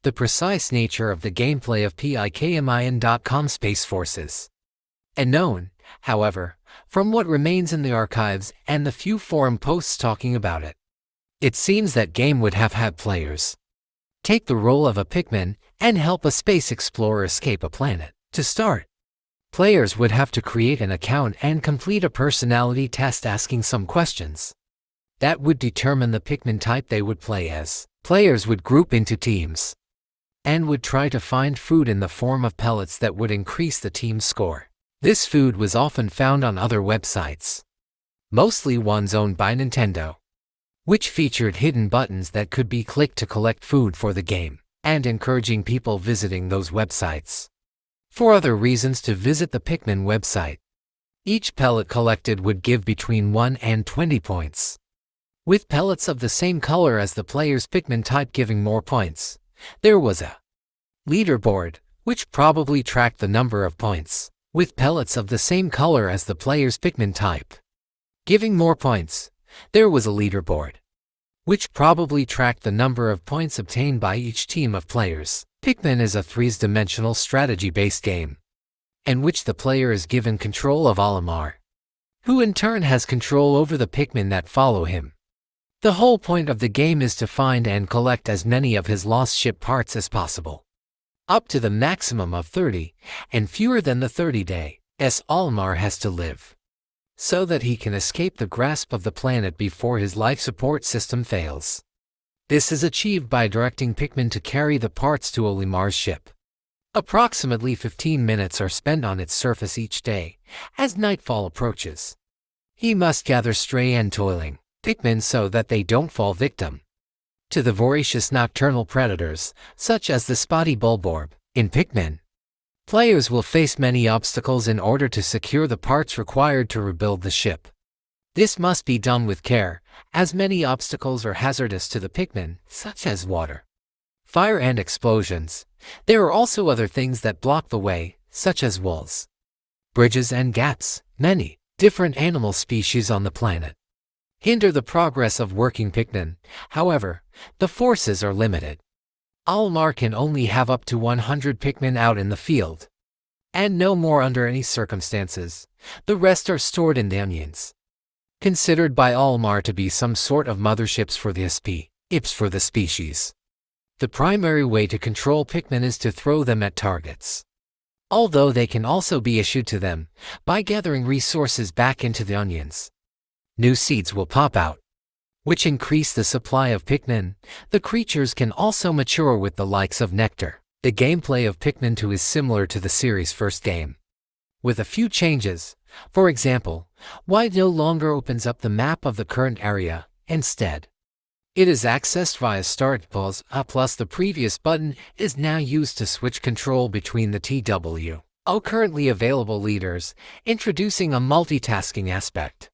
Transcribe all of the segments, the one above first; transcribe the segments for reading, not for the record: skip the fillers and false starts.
The precise nature of the gameplay of Pikmin.com Space Forces. And known, however, from what remains in the archives and the few forum posts talking about it. It seems that game would have had players take the role of a Pikmin and help a space explorer escape a planet. To start, players would have to create an account and complete a personality test asking some questions that would determine the Pikmin type they would play as. Players would group into teams and would try to find food in the form of pellets that would increase the team's score. This food was often found on other websites, mostly ones owned by Nintendo, which featured hidden buttons that could be clicked to collect food for the game, and encouraging people visiting those websites for other reasons to visit the Pikmin website. Each pellet collected would give between 1 and 20 points, with pellets of the same color as the player's Pikmin type giving more points. There was a leaderboard, which probably tracked the number of points, with pellets of the same color as the player's Pikmin type giving more points. There was a leaderboard, which probably tracked the number of points obtained by each team of players. Pikmin is a three-dimensional strategy-based game, in which the player is given control of Olimar, who in turn has control over the Pikmin that follow him. The whole point of the game is to find and collect as many of his lost ship parts as possible, up to the maximum of 30, and fewer than the 30-day, Olimar has to live, so that he can escape the grasp of the planet before his life support system fails. This is achieved by directing Pikmin to carry the parts to Olimar's ship. Approximately 15 minutes are spent on its surface each day. As nightfall approaches, he must gather stray and toiling Pikmin so that they don't fall victim to the voracious nocturnal predators, such as the spotty bulborb. In Pikmin, players will face many obstacles in order to secure the parts required to rebuild the ship. This must be done with care, as many obstacles are hazardous to the Pikmin, such as water, fire and explosions. There are also other things that block the way, such as walls, bridges and gaps. Many different animal species on the planet hinder the progress of working Pikmin. However, the forces are limited. Olimar can only have up to 100 Pikmin out in the field, and no more under any circumstances. The rest are stored in the onions, considered by Olimar to be some sort of motherships for the IPs for the species. The primary way to control Pikmin is to throw them at targets, although they can also be issued to them by gathering resources back into the onions. New seeds will pop out, which increase the supply of Pikmin. The creatures can also mature with the likes of nectar. The gameplay of Pikmin 2 is similar to the series' first game, with a few changes. For example, Wide no longer opens up the map of the current area. Instead, it is accessed via Start Pause, plus the previous button is now used to switch control between the TWO currently available leaders, introducing a multitasking aspect.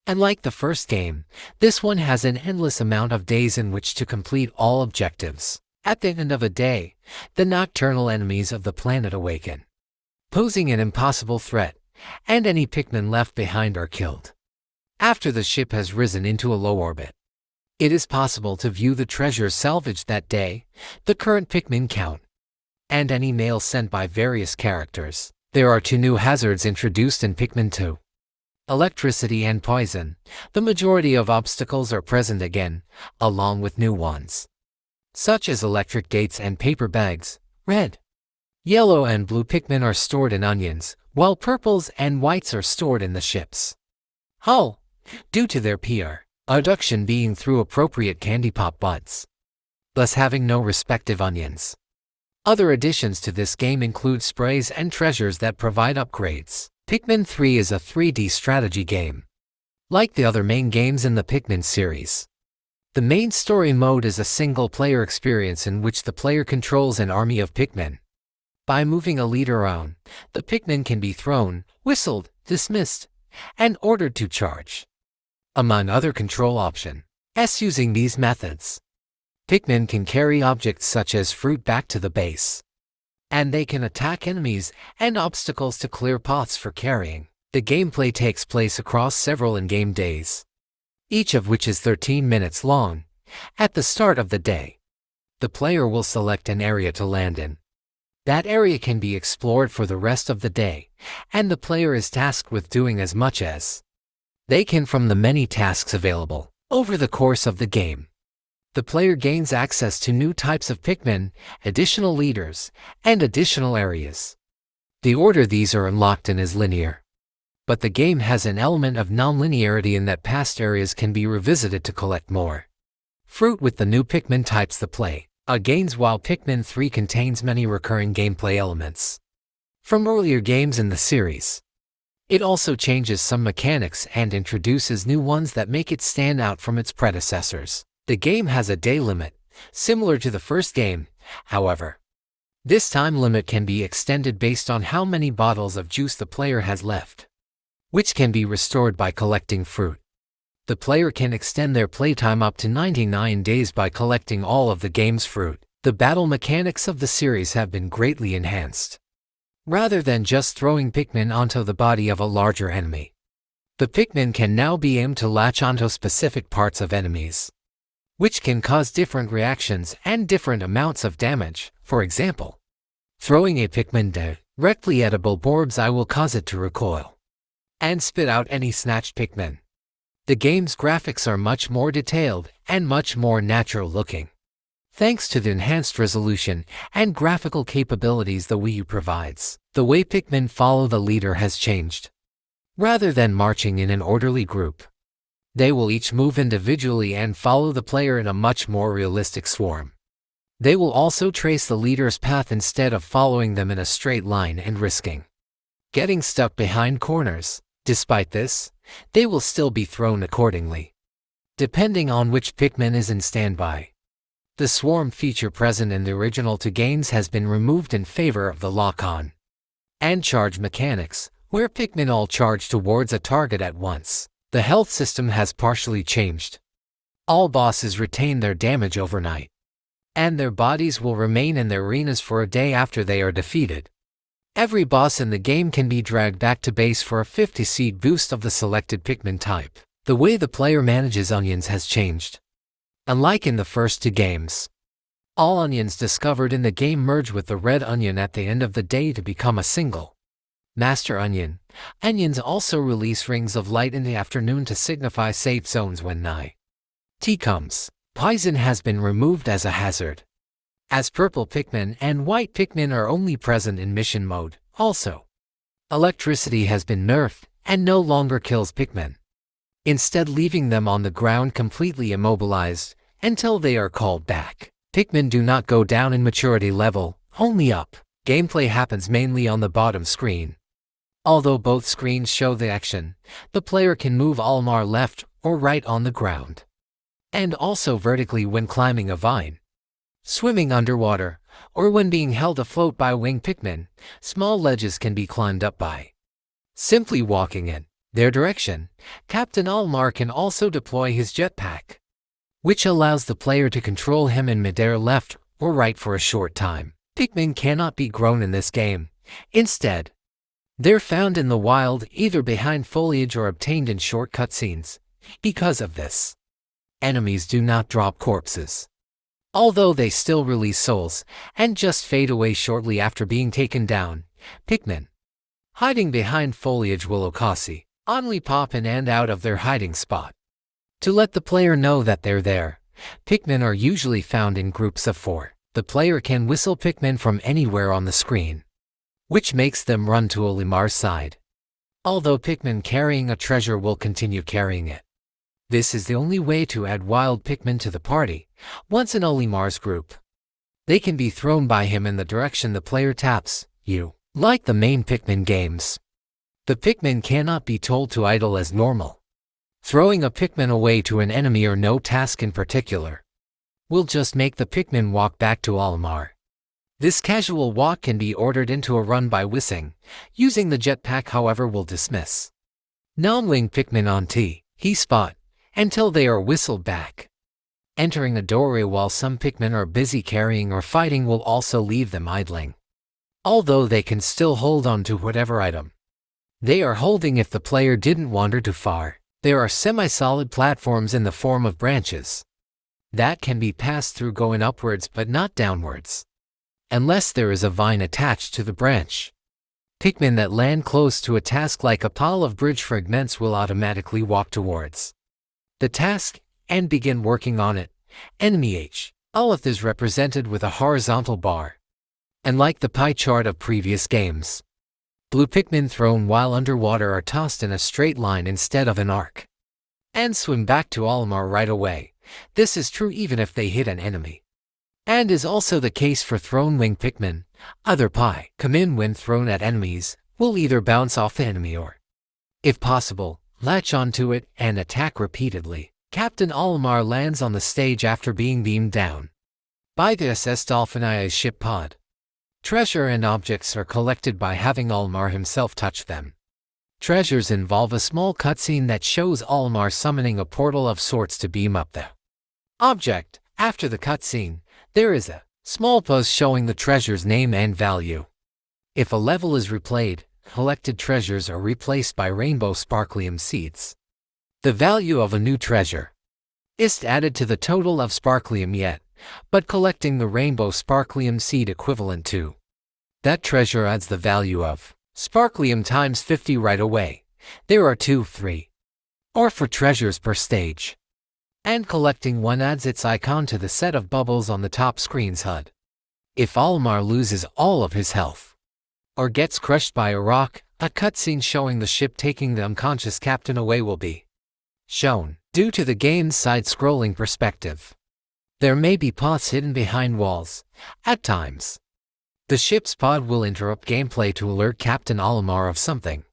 Unlike the first game, this one has an endless amount of days in which to complete all objectives. At the end of a day, the nocturnal enemies of the planet awaken, posing an impossible threat, and any Pikmin left behind are killed. After the ship has risen into a low orbit, it is possible to view the treasures salvaged that day, the current Pikmin count, and any mail sent by various characters. There are two new hazards introduced in Pikmin 2. Electricity and poison. The majority of obstacles are present again, along with new ones, such as electric gates and paper bags. Red, yellow and blue Pikmin are stored in onions, while purples and whites are stored in the ship's hull, due to their PR adduction being through appropriate candy pop buds, thus having no respective onions. Other additions to this game include sprays and treasures that provide upgrades. Pikmin 3 is a 3D strategy game, like the other main games in the Pikmin series. The main story mode is a single-player experience in which the player controls an army of Pikmin. By moving a leader around, the Pikmin can be thrown, whistled, dismissed, and ordered to charge, among other control options. Using these methods, Pikmin can carry objects such as fruit back to the base, and they can attack enemies and obstacles to clear paths for carrying. The gameplay takes place across several in-game days, each of which is 13 minutes long. At the start of the day, The player will select an area to land in. That area can be explored for the rest of the day, and the player is tasked with doing as much as they can from the many tasks available. Over the course of the game, the player gains access to new types of Pikmin, additional leaders, and additional areas. The order these are unlocked in is linear. But the game has an element of non-linearity in that past areas can be revisited to collect more fruit with the new Pikmin types the player gains, while Pikmin 3 contains many recurring gameplay elements from earlier games in the series. It also changes some mechanics and introduces new ones that make it stand out from its predecessors. The game has a day limit, similar to the first game, however. This time limit can be extended based on how many bottles of juice the player has left, which can be restored by collecting fruit. The player can extend their playtime up to 99 days by collecting all of the game's fruit. The battle mechanics of the series have been greatly enhanced. Rather than just throwing Pikmin onto the body of a larger enemy, the Pikmin can now be aimed to latch onto specific parts of enemies, which can cause different reactions and different amounts of damage. For example, throwing a Pikmin directly at a bulb's eye will cause it to recoil and spit out any snatched Pikmin. The game's graphics are much more detailed and much more natural looking, thanks to the enhanced resolution and graphical capabilities the Wii U provides. The way Pikmin follow the leader has changed. Rather than marching in an orderly group, they will each move individually and follow the player in a much more realistic swarm. They will also trace the leader's path instead of following them in a straight line and risking getting stuck behind corners. Despite this, they will still be thrown accordingly, depending on which Pikmin is in standby. The swarm feature present in the original two games has been removed in favor of the lock-on and charge mechanics, where Pikmin all charge towards a target at once. The health system has partially changed. All bosses retain their damage overnight, and their bodies will remain in their arenas for a day after they are defeated. Every boss in the game can be dragged back to base for a 50-seed boost of the selected Pikmin type. The way the player manages onions has changed. Unlike in the first two games, all onions discovered in the game merge with the red onion at the end of the day to become a single Master Onion. Onions also release rings of light in the afternoon to signify safe zones when night comes. Poison has been removed as a hazard, as purple Pikmin and white Pikmin are only present in mission mode. Also, electricity has been nerfed and no longer kills Pikmin, instead leaving them on the ground completely immobilized until they are called back. Pikmin do not go down in maturity level, only up. Gameplay happens mainly on the bottom screen. Although both screens show the action, the player can move Olimar left or right on the ground, and also vertically when climbing a vine, swimming underwater, or when being held afloat by winged Pikmin. Small ledges can be climbed up by simply walking in their direction. Captain Olimar can also deploy his jetpack, which allows the player to control him in midair left or right for a short time. Pikmin cannot be grown in this game. Instead, they're found in the wild, either behind foliage or obtained in short cutscenes. Because of this, enemies do not drop corpses, although they still release souls and just fade away shortly after being taken down. Pikmin hiding behind foliage will only pop in and out of their hiding spot to let the player know that they're there. Pikmin are usually found in groups of 4. The player can whistle Pikmin from anywhere on the screen, which makes them run to Olimar's side. Although Pikmin carrying a treasure will continue carrying it. This is the only way to add wild Pikmin to the party. Once in Olimar's group, they can be thrown by him in the direction the player taps. Like the main Pikmin games, the Pikmin cannot be told to idle as normal. Throwing a Pikmin away to an enemy or no task in particular will just make the Pikmin walk back to Olimar. This casual walk can be ordered into a run by whistling. Using the jetpack, however, will dismiss non-winged Pikmin on he spot until they are whistled back. Entering a doorway while some Pikmin are busy carrying or fighting will also leave them idling, although they can still hold on to whatever item they are holding if the player didn't wander too far. There are semi-solid platforms in the form of branches that can be passed through going upwards but not downwards, unless there is a vine attached to the branch. Pikmin that land close to a task like a pile of bridge fragments will automatically walk towards the task and begin working on it. Enemy H. Olith is represented with a horizontal bar. And like the pie chart of previous games, blue Pikmin thrown while underwater are tossed in a straight line instead of an arc, and swim back to Olimar right away. This is true even if they hit an enemy, and is also the case for thrown wing Pikmin. Other Pikmin when thrown at enemies will either bounce off the enemy or, if possible, latch onto it and attack repeatedly. Captain Olimar lands on the stage after being beamed down by the SS Dolphinia's ship pod. Treasure and objects are collected by having Olimar himself touch them. Treasures involve a small cutscene that shows Olimar summoning a portal of sorts to beam up the object. After the cutscene, there is a small post showing the treasure's name and value. If a level is replayed, collected treasures are replaced by rainbow sparklium seeds. The value of a new treasure is added to the total of sparklium yet, but collecting the rainbow sparklium seed equivalent to that treasure adds the value of sparklium times 50 right away. There are 2, 3, or 4 treasures per stage, and collecting one adds its icon to the set of bubbles on the top screen's HUD. If Olimar loses all of his health or gets crushed by a rock, a cutscene showing the ship taking the unconscious captain away will be shown. Due to the game's side-scrolling perspective, there may be paths hidden behind walls. At times, the ship's pod will interrupt gameplay to alert Captain Olimar of something.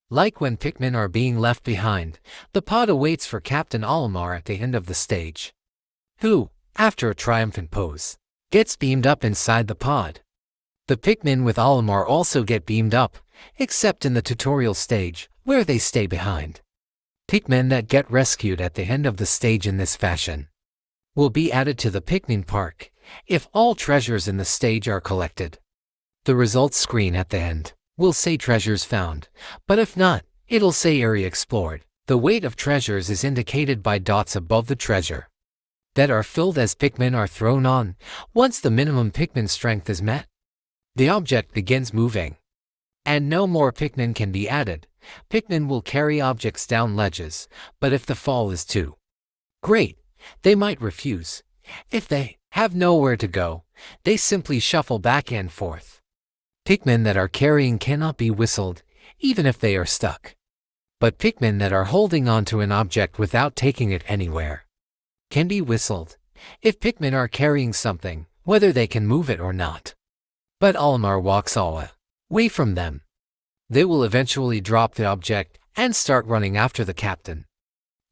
Like when Pikmin are being left behind, the pod awaits for Captain Olimar at the end of the stage, who, after a triumphant pose, gets beamed up inside the pod. The Pikmin with Olimar also get beamed up, except in the tutorial stage, where they stay behind. Pikmin that get rescued at the end of the stage in this fashion will be added to the Pikmin Park if all treasures in the stage are collected. The results screen at the end will say treasures found, but if not, it'll say area explored. The weight of treasures is indicated by dots above the treasure that are filled as Pikmin are thrown on. Once the minimum Pikmin strength is met, the object begins moving, and no more Pikmin can be added. Pikmin will carry objects down ledges, but if the fall is too great, they might refuse. If they have nowhere to go, they simply shuffle back and forth. Pikmin that are carrying cannot be whistled, even if they are stuck. But Pikmin that are holding onto an object without taking it anywhere can be whistled, if Pikmin are carrying something, whether they can move it or not. But Olimar walks away from them. They will eventually drop the object and start running after the captain.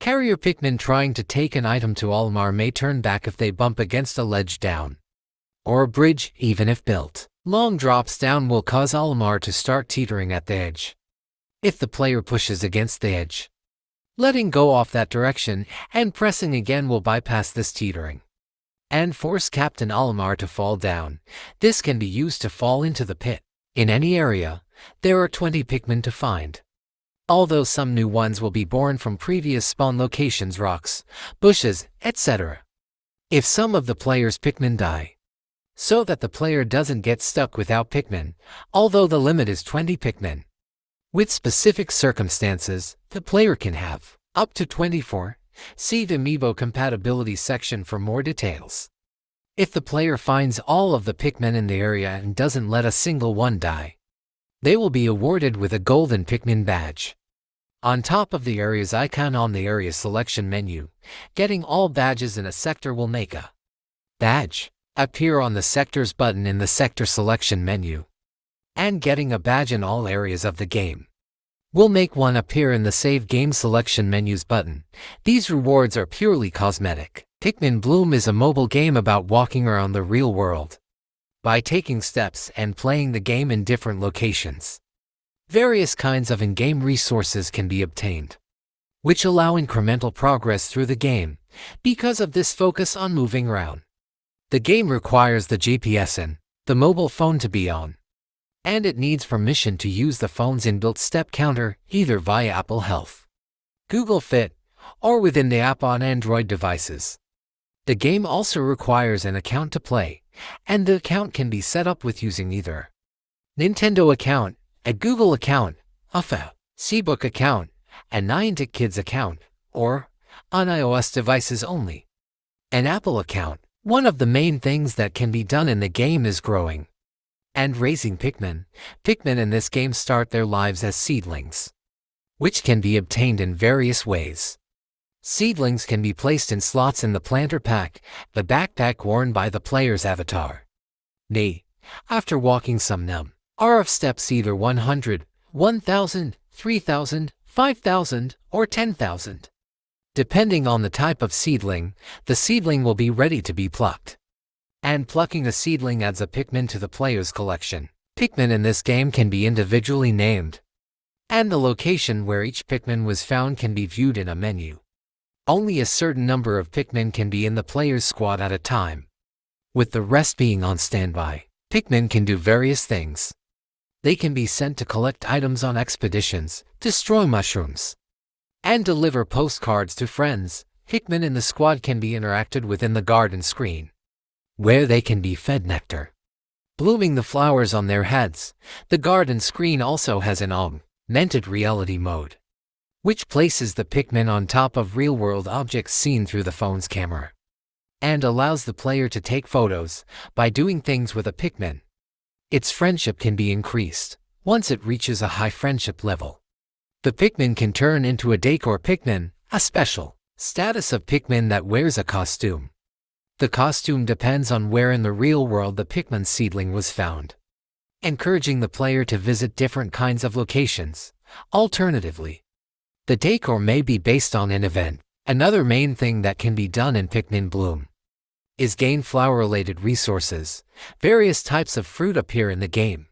Carrier Pikmin trying to take an item to Olimar may turn back if they bump against a ledge down, or a bridge, even if built. Long drops down will cause Olimar to start teetering at the edge. If the player pushes against the edge, letting go off that direction and pressing again will bypass this teetering and force Captain Olimar to fall down. This can be used to fall into the pit. In any area, there are 20 Pikmin to find, although some new ones will be born from previous spawn locations, rocks, bushes, etc. If some of the player's Pikmin die, so that the player doesn't get stuck without Pikmin, although the limit is 20 Pikmin. With specific circumstances, the player can have up to 24. See the Amiibo compatibility section for more details. If the player finds all of the Pikmin in the area and doesn't let a single one die, they will be awarded with a golden Pikmin badge on top of the area's icon on the area selection menu. Getting all badges in a sector will make a badge appear on the sectors button in the sector selection menu, and getting a badge in all areas of the game will make one appear in the Save Game Selection Menus button. These rewards are purely cosmetic. Pikmin Bloom is a mobile game about walking around the real world by taking steps and playing the game in different locations. Various kinds of in-game resources can be obtained, which allow incremental progress through the game because of this focus on moving around. The game requires the GPS and the mobile phone to be on, and it needs permission to use the phone's inbuilt step counter either via Apple Health, Google Fit, or within the app on Android devices. The game also requires an account to play, and the account can be set up with using either Nintendo account, a Google account, a Facebook account, a Niantic Kids account, or, on iOS devices only, an Apple account. One of the main things that can be done in the game is growing and raising Pikmin. Pikmin in this game start their lives as seedlings, which can be obtained in various ways. Seedlings can be placed in slots in the planter pack, the backpack worn by the player's avatar. After walking some number of steps, either 100, 1,000, 3,000, 5,000, or 10,000. Depending on the type of seedling, the seedling will be ready to be plucked. And plucking a seedling adds a Pikmin to the player's collection. Pikmin in this game can be individually named, and the location where each Pikmin was found can be viewed in a menu. Only a certain number of Pikmin can be in the player's squad at a time, with the rest being on standby. Pikmin can do various things. They can be sent to collect items on expeditions, destroy mushrooms, and deliver postcards to friends. Pikmin in the squad can be interacted with in the garden screen, where they can be fed nectar, blooming the flowers on their heads. The garden screen also has an augmented reality mode, which places the Pikmin on top of real-world objects seen through the phone's camera, and allows the player to take photos. By doing things with a Pikmin, its friendship can be increased. Once it reaches a high friendship level, the Pikmin can turn into a decor Pikmin, a special status of Pikmin that wears a costume. The costume depends on where in the real world the Pikmin seedling was found, encouraging the player to visit different kinds of locations. Alternatively, the decor may be based on an event. Another main thing that can be done in Pikmin Bloom is gain flower-related resources. Various types of fruit appear in the game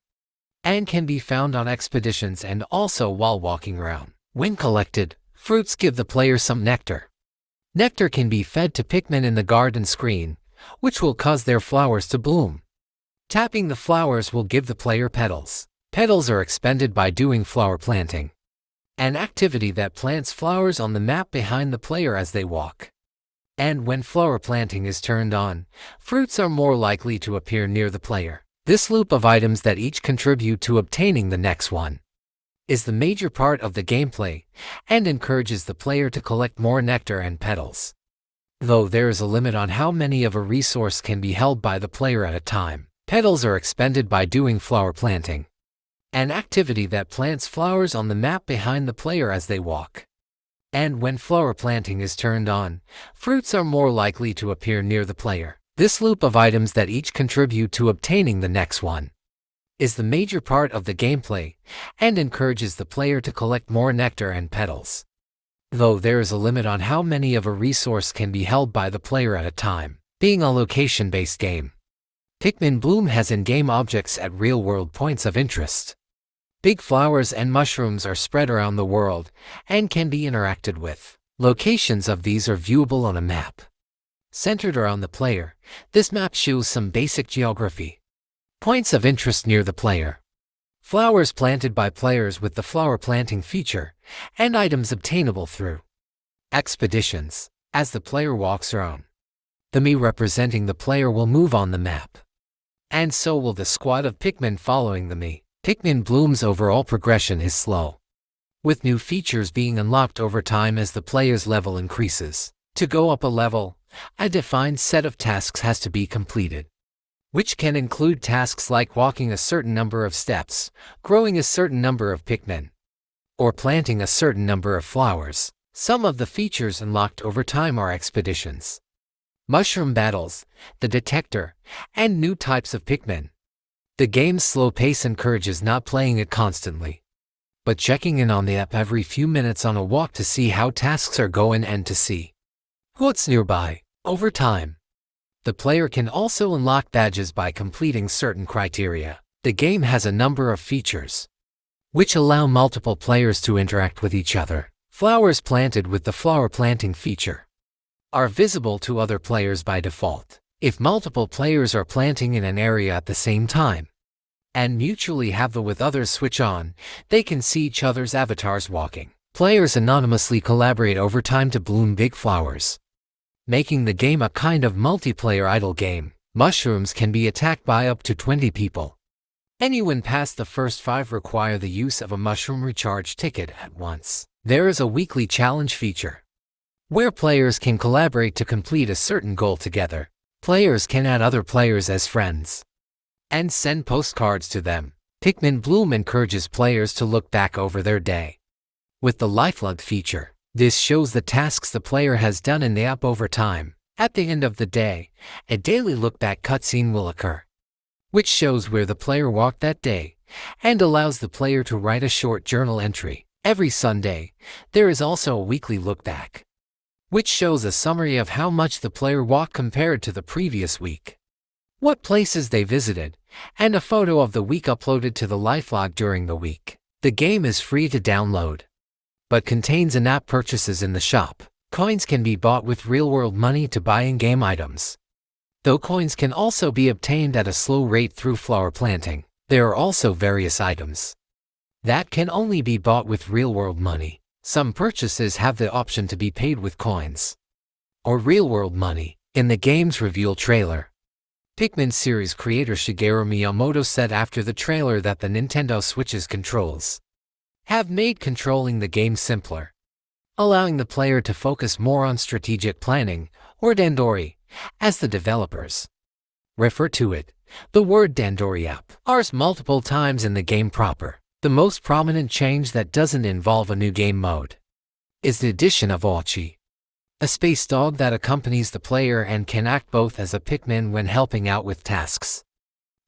and can be found on expeditions and also while walking around. When collected, fruits give the player some nectar. Nectar can be fed to Pikmin in the garden screen, which will cause their flowers to bloom. Tapping the flowers will give the player petals. Petals are expended by doing flower planting, an activity that plants flowers on the map behind the player as they walk. And when flower planting is turned on, fruits are more likely to appear near the player. This loop of items that each contribute to obtaining the next one is the major part of the gameplay and encourages the player to collect more nectar and petals. Though there is a limit on how many of a resource can be held by the player at a time, petals are expended by doing flower planting, an activity that plants flowers on the map behind the player as they walk. And when flower planting is turned on, fruits are more likely to appear near the player. This loop of items that each contribute to obtaining the next one is the major part of the gameplay and encourages the player to collect more nectar and petals. Though there is a limit on how many of a resource can be held by the player at a time, being a location-based game, Pikmin Bloom has in-game objects at real-world points of interest. Big flowers and mushrooms are spread around the world and can be interacted with. Locations of these are viewable on a map centered around the player. This map shows some basic geography. Points of interest near the player. Flowers planted by players with the flower planting feature, and items obtainable through expeditions. As the player walks around, the me representing the player will move on the map, and so will the squad of Pikmin following the me. Pikmin Bloom's overall progression is slow, with new features being unlocked over time as the player's level increases. To go up a level, a defined set of tasks has to be completed, which can include tasks like walking a certain number of steps, growing a certain number of Pikmin, or planting a certain number of flowers. Some of the features unlocked over time are expeditions, mushroom battles, the detector, and new types of Pikmin. The game's slow pace encourages not playing it constantly, but checking in on the app every few minutes on a walk to see how tasks are going and to see what's nearby. Over time, the player can also unlock badges by completing certain criteria. The game has a number of features, which allow multiple players to interact with each other. Flowers planted with the flower planting feature are visible to other players by default. If multiple players are planting in an area at the same time, and mutually have the with others switch on, they can see each other's avatars walking. Players anonymously collaborate over time to bloom big flowers. making the game a kind of multiplayer idle game. Mushrooms can be attacked by up to 20 people. Anyone past the first 5 require the use of a mushroom recharge ticket at once. There is a weekly challenge feature, where players can collaborate to complete a certain goal together. Players can add other players as friends and send postcards to them. Pikmin Bloom encourages players to look back over their day with the lifelog feature. This shows the tasks the player has done in the app over time. At the end of the day, a daily look-back cutscene will occur, which shows where the player walked that day and allows the player to write a short journal entry. Every Sunday, there is also a weekly look-back, which shows a summary of how much the player walked compared to the previous week, what places they visited, and a photo of the week uploaded to the lifelog during the week. The game is free to download, but contains in-app purchases in the shop. Coins can be bought with real-world money to buy in-game items, though coins can also be obtained at a slow rate through flower planting. There are also various items that can only be bought with real-world money. Some purchases have the option to be paid with coins or real-world money. In the game's reveal trailer, Pikmin series creator Shigeru Miyamoto said after the trailer that the Nintendo Switch's controls have made controlling the game simpler, allowing the player to focus more on strategic planning, or Dandori, as the developers refer to it. The word Dandori appears multiple times in the game proper. The most prominent change that doesn't involve a new game mode is the addition of Ochi, a space dog that accompanies the player and can act both as a Pikmin when helping out with tasks,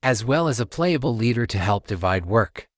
as well as a playable leader to help divide work.